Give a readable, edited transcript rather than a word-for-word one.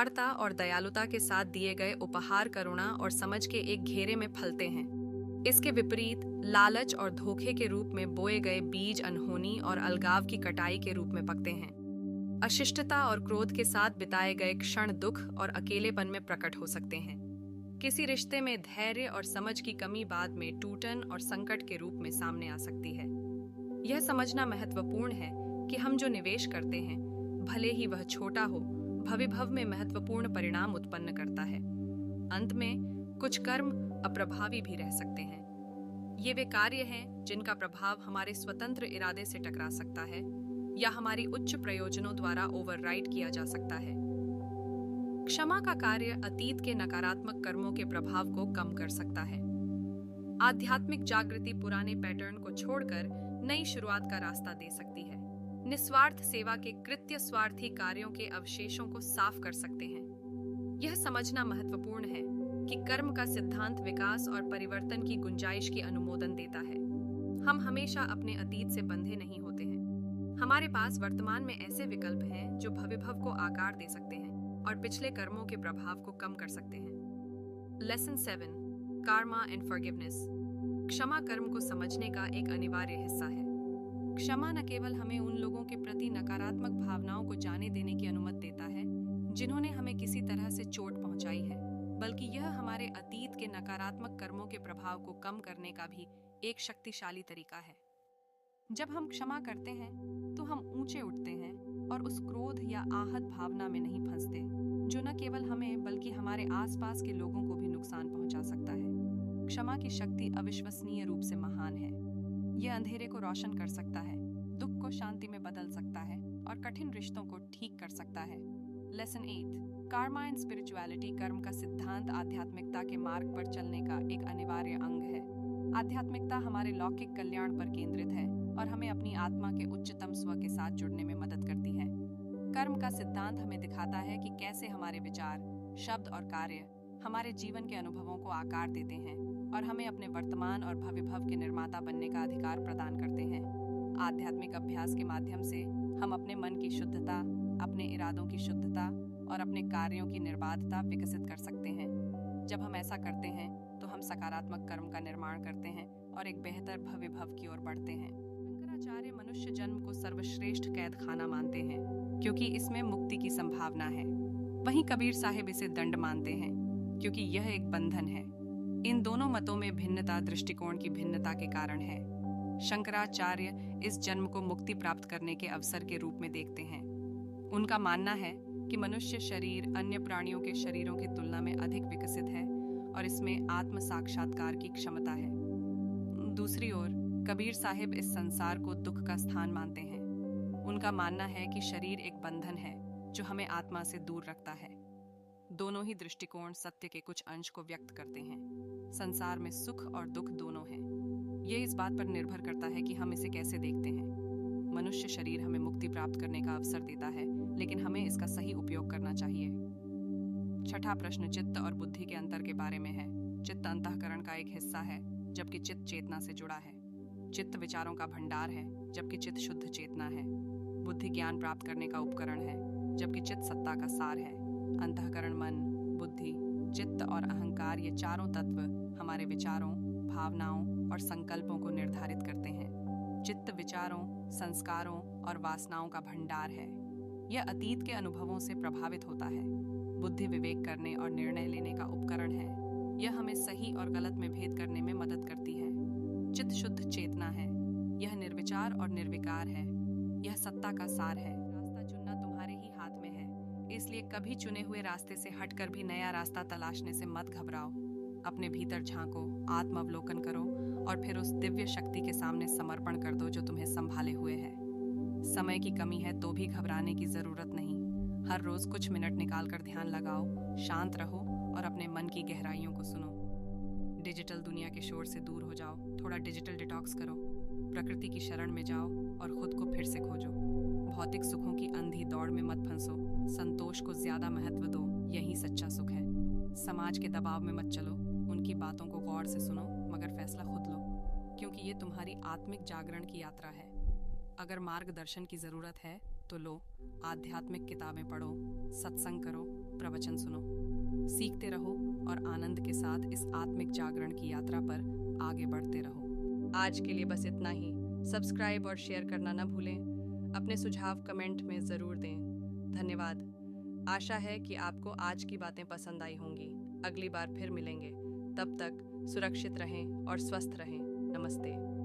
उदारता और दयालुता के साथ दिए गए उपहार करुणा और समझ के एक घेरे में फलते हैं। इसके विपरीत लालच और धोखे के रूप में बोए गए बीज अनहोनी और अलगाव की कटाई के रूप में पकते हैं। अशिष्टता और क्रोध के साथ बिताए गए क्षण दुख और अकेलेपन में प्रकट हो सकते हैं। किसी रिश्ते में धैर्य और समझ की कमी बाद में टूटन और संकट के रूप में सामने आ सकती है। यह समझना महत्वपूर्ण है कि हम जो निवेश करते हैं, भले ही वह छोटा हो, भविभव में महत्वपूर्ण परिणाम उत्पन्न करता है। अंत में कुछ कर्म अप्रभावी भी रह सकते हैं। ये वे कार्य हैं जिनका प्रभाव हमारे स्वतंत्र इरादे से टकरा सकता है या हमारी उच्च प्रयोजनों द्वारा ओवरराइड किया जा सकता है। क्षमा का कार्य अतीत के नकारात्मक कर्मों के प्रभाव को कम कर सकता है। आध्यात्मिक जागृति पुराने पैटर्न को छोड़कर नई शुरुआत का रास्ता दे सकती है। निस्वार्थ सेवा के कृत्य स्वार्थी कार्यों के अवशेषों को साफ कर सकते हैं। यह समझना महत्वपूर्ण है कि कर्म का सिद्धांत विकास और परिवर्तन की गुंजाइश की अनुमोदन देता है। हम हमेशा अपने अतीत से बंधे नहीं होते हैं। हमारे पास वर्तमान में ऐसे विकल्प हैं जो भविभव को आकार दे सकते हैं और पिछले कर्मों के प्रभाव को कम कर सकते हैं। Lesson 7, Karma and forgiveness. क्षमा कर्म को समझने का एक अनिवार्य हिस्सा है। क्षमा न केवल हमें उन लोगों के प्रति नकारात्मक भावनाओं को जाने देने की अनुमति देता है जिन्होंने हमें किसी तरह से चोट पहुंचाई है, बल्कि यह हमारे अतीत के नकारात्मक कर्मों के प्रभाव को कम करने का भी एक शक्तिशाली तरीका है। जब हम क्षमा करते हैं तो हम ऊंचे उठते हैं और उस क्रोध या आहत भावना में नहीं फंसते जो न केवल हमें बल्कि हमारे आसपास के लोगों को भी नुकसान पहुंचा सकता है। क्षमा की शक्ति अविश्वसनीय रूप से महान है। यह अंधेरे को रोशन कर सकता है, दुख को शांति में बदल सकता है और कठिन रिश्तों को ठीक कर सकता है। Lesson 8, Karma and spirituality. कर्म का सिद्धांत आध्यात्मिकता के मार्ग पर चलने का एक अनिवार्य अंग है। आध्यात्मिकता हमारे लौकिक कल्याण पर केंद्रित है और हमें अपनी आत्मा के उच्चतम स्व के साथ जुड़ने में मदद करती है। कर्म का सिद्धांत हमें दिखाता है कि कैसे हमारे विचार, शब्द और कार्य हमारे जीवन के अनुभवों को आकार देते हैं और हमें अपने वर्तमान और भविभव के निर्माता बनने का अधिकार प्रदान करते हैं। आध्यात्मिक अभ्यास के माध्यम से हम अपने मन की शुद्धता, अपने इरादों की शुद्धता और अपने कार्यों की निर्बाधता विकसित कर सकते हैं। जब हम ऐसा करते हैं तो हम सकारात्मक कर्म का निर्माण करते हैं और एक बेहतर भविभव की ओर बढ़ते हैं। शंकराचार्य मनुष्य जन्म को सर्वश्रेष्ठ कैद खाना मानते हैं क्योंकि इसमें मुक्ति की संभावना है। वहीं कबीर साहिब इसे दंड मानते हैं क्योंकि यह एक बंधन है। इन दोनों मतों में भिन्नता दृष्टिकोण की भिन्नता के कारण है। शंकराचार्य इस जन्म को मुक्ति प्राप्त करने के अवसर के रूप में देखते हैं। उनका मानना है कि मनुष्य शरीर अन्य प्राणियों के शरीरों की तुलना में अधिक विकसित है और इसमें आत्म साक्षात्कार की क्षमता है। दूसरी ओर कबीर साहिब इस संसार को दुख का स्थान मानते हैं। उनका मानना है कि शरीर एक बंधन है जो हमें आत्मा से दूर रखता है। दोनों ही दृष्टिकोण सत्य के कुछ अंश को व्यक्त करते हैं। संसार में सुख और दुख दोनों हैं। यह इस बात पर निर्भर करता है कि हम इसे कैसे देखते हैं। मनुष्य शरीर हमें मुक्ति प्राप्त करने का अवसर देता है, लेकिन हमें इसका सही उपयोग करना चाहिए। छठा प्रश्न चित्त और बुद्धि के अंतर के बारे में है। चित्त अंतःकरण का एक हिस्सा है, जबकि चित्त चेतना से जुड़ा है। चित्त विचारों का भंडार है, जबकि चित्त शुद्ध चेतना है। बुद्धि ज्ञान प्राप्त करने का उपकरण है, जबकि चित्त सत्ता का सार है। अंतःकरण मन, बुद्धि, चित्त और अहंकार, ये चारों तत्व हमारे विचारों, भावनाओं और संकल्पों को निर्धारित करते हैं। चित्त विचारों, संस्कारों और वासनाओं का भंडार है। यह अतीत के अनुभवों से प्रभावित होता है। बुद्धि विवेक करने और निर्णय लेने का उपकरण है। यह हमें सही और गलत में भेद करने में मदद करती है। चित्त शुद्ध चेतना है। यह निर्विचार और निर्विकार है। यह सत्ता का सार है। रास्ता चुनना तुम्हारे ही हाथ में है, इसलिए कभी चुने हुए रास्ते से हटकर भी नया रास्ता तलाशने से मत घबराओ। अपने भीतर झांको, आत्मावलोकन करो और फिर उस दिव्य शक्ति के सामने समर्पण कर दो जो तुम्हें संभाले हुए है। समय की कमी है तो भी घबराने की जरूरत नहीं। हर रोज कुछ मिनट निकालकर ध्यान लगाओ, शांत रहो और अपने मन की गहराइयों को सुनो। डिजिटल दुनिया के शोर से दूर हो जाओ, थोड़ा डिजिटल डिटॉक्स करो, प्रकृति की शरण में जाओ और खुद को फिर से खोजो। भौतिक सुखों की अंधी दौड़ में मत फंसो, संतोष को ज्यादा महत्व दो, यही सच्चा सुख है। समाज के दबाव में मत चलो, उनकी बातों को गौर से सुनो मगर फैसला खुद लो, क्योंकि ये तुम्हारी आत्मिक जागरण की यात्रा है। अगर मार्गदर्शन की जरूरत है तो तो लो, आध्यात्मिक किताबें पढ़ो, सत्संग करो, प्रवचन सुनो, सीखते रहो और आनंद के साथ इस आत्मिक जागरण की यात्रा पर आगे बढ़ते रहो। आज के लिए बस इतना ही। सब्सक्राइब और शेयर करना न भूलें। अपने सुझाव कमेंट में ज़रूर दें। धन्यवाद। आशा है कि आपको आज की बातें पसंद आई होंगी। अगली बार फिर मिलेंगे। तब तक सुरक्षित रहें और स्वस्थ रहें। नमस्ते।